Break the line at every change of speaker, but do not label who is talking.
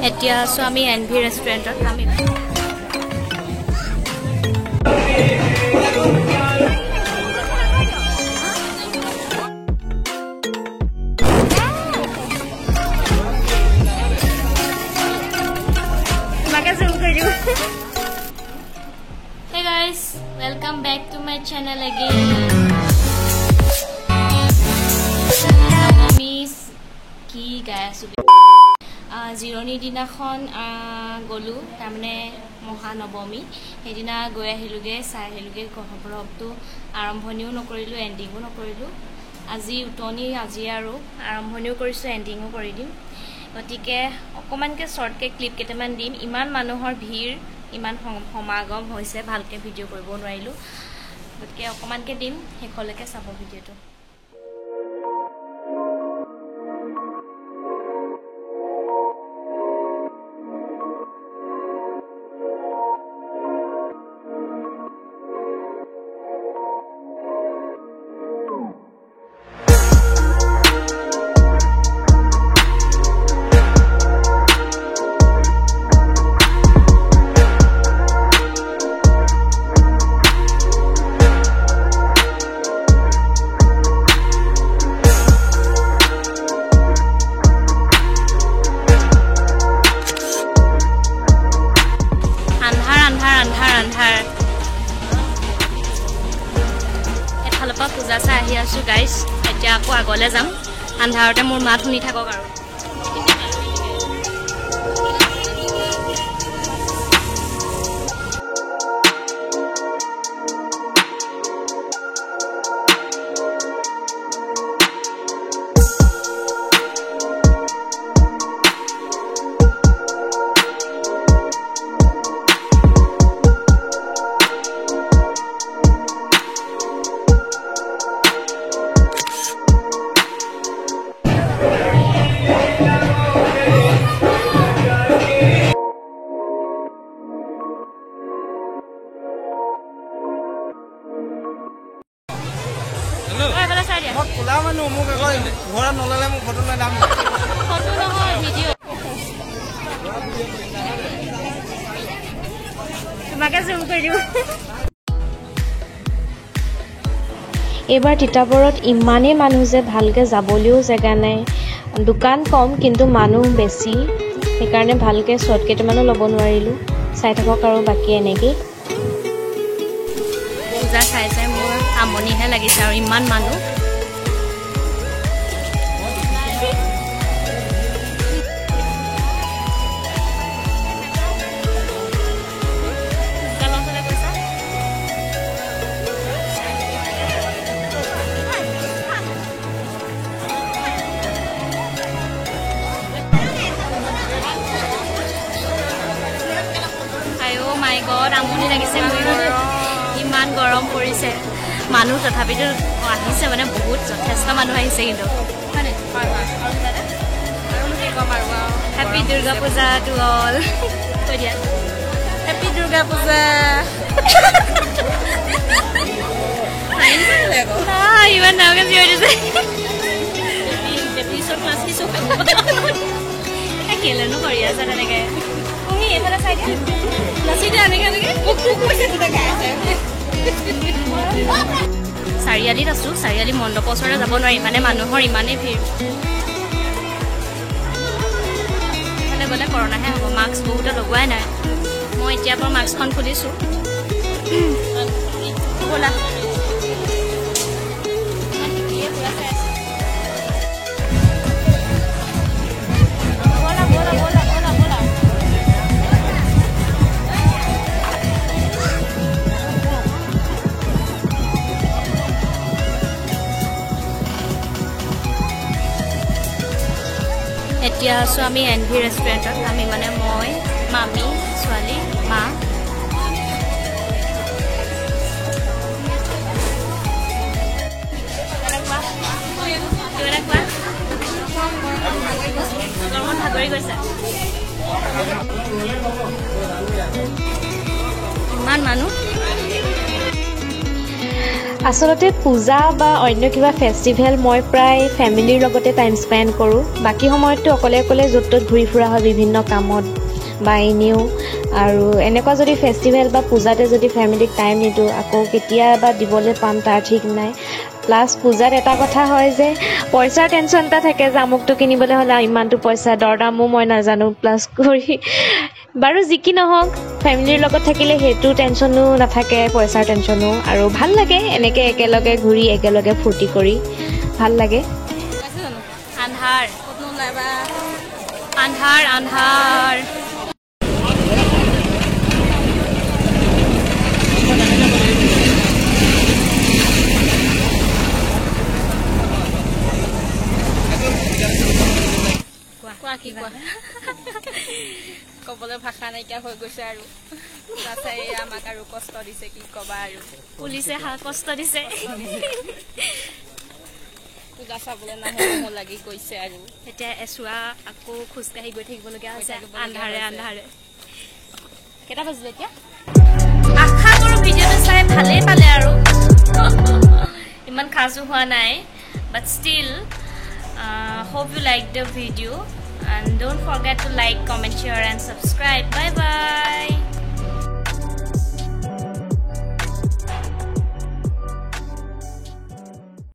এতিয়া আছো আমি এনভি ৰেষ্টুৰেণ্টত আমি Hey guys, welcome back to my channel again. Miss ki gaya su জিৰণি দিনাখন গ'লো তাৰমানে মহানৱমী সেইদিনা গৈ আহিলোগে চাই আহিলোগে গহ্বৰটো আৰম্ভণিও নকৰিলো এণ্ডিঙো নকৰিলো আজি উটনি আজি আৰু আৰম্ভণিও কৰিছো এণ্ডিঙো কৰি দিম গতিকে অকমানকে শৰ্টকে ক্লিপ কেইটামান দিম ইমান মানুহৰ ভিৰ ইমান সমাগম হৈছে ভালকে ভিডিও কৰিব নোৱাৰিলো গতিকে অকমানকে দিম হেকলৈকে চাব ভিডিওটো পূজা চাই আহি আছো গাইজ এতিয়া আকৌ আগলৈ যাম আন্ধাৰতে মোৰ মাত শুনি থাকক আৰু
কোলা মানুহ মোক ঘৰত নললে মোক ফটো লৈ দাম
ফটো নহয় ভিডিও তোমাকে জুম কৰি দিও এইবাৰ তিতাবৰত ইমানেই মানুহ যে ভালকে যাবলৈও জেগা নাই দোকান কম কিন্তু মানুহ বেছি সেইকাৰণে ভালকে শৰ্ট কেইটামানো ল'ব নোৱাৰিলো চাই থাকক আৰু বাকী এনেকেই পূজা চাই চাই মোৰ আমনিহে লাগিছে আৰু ইমান মানুহ my god আমনি লাগিছে ইমান গৰম পৰিছে মানুহ তথাপিতো আহিছে মানে বহুত যথেষ্ট মানুহ আহিছে কিন্তু happy Durga Puja to all কৈ দিয়া হ্যাপি দুৰ্গা পূজা ইমান ডাঙৰকে চিঞৰি দিছে কেলেনো কৰি আছে তেনেকে তুমি এইফালে চাই দিয়া চাৰিআলিত আছো চাৰিআলি মণ্ডপৰ ওচৰলৈ যাব নোৱাৰি মানে মানুহৰ ইমানেই ভিৰ সেইফালে গ'লে কৰোণাহে হ'ব মাস্ক বহুতে লগোৱাই নাই মই এতিয়াৰ পৰা মাস্কখন খুলিছো ব'লা এতিয়া আছো আমি এনভি ৰেষ্টুৰেণ্টত আমি মানে মই মামী ছোৱালী মা ভাগৰি গৈছে ইমান মানুহ
আচলতে পূজা বা অন্য কিবা ফেষ্টিভেল মই প্ৰায় ফেমিলিৰ লগতে টাইম স্পেণ্ড কৰোঁ বাকী সময়ততো অকলে অকলে য'ত ত'ত ঘূৰি ফুৰা হয় বিভিন্ন কামত বা এনেও আৰু এনেকুৱা যদি ফেষ্টিভেল বা পূজাতে যদি ফেমিলিক টাইম নিদিওঁ আকৌ কেতিয়াবা দিবলৈ পাম তাৰ ঠিক নাই প্লাছ পূজাত এটা কথা হয় যে পইচাৰ টেনশ্যন এটা থাকে যে আমুকটো কিনিবলৈ হ'লে ইমানটো পইচা দৰদামো মই নাজানো প্লাছ কৰি বাৰু যি কি নহওক ফেমিলিৰ লগত থাকিলে সেইটো টেনশ্যনো নাথাকে পইচাৰ টেনশ্যনো আৰু ভাল লাগে এনেকৈ একেলগে ঘূৰি একেলগে ফূৰ্তি কৰি ভাল লাগে
আন্ধাৰ আন্ধাৰ আন্ধাৰ কোৱা কি কোৱা
ক'বলৈ ভাষা নাইকিয়া হৈ গৈছে আৰু আমাক আৰু কষ্ট দিছে কি ক'বা আৰু
পুলিচে কষ্ট দিছে
পূজা চাবলৈ নাহে মোৰ লাগি গৈছে আৰু
এতিয়া এচুৱা আকৌ খোজকাঢ়ি গৈ থাকিবলগীয়া হৈছে আন্ধাৰে আন্ধাৰে কেইটা বাজিলে এতিয়া আশা কৰোঁ ভিডিঅ'টো চাই ভালেই পালে আৰু ইমান খাজো হোৱা নাই but still hope you like the video and don't forget to like comment share and subscribe bye bye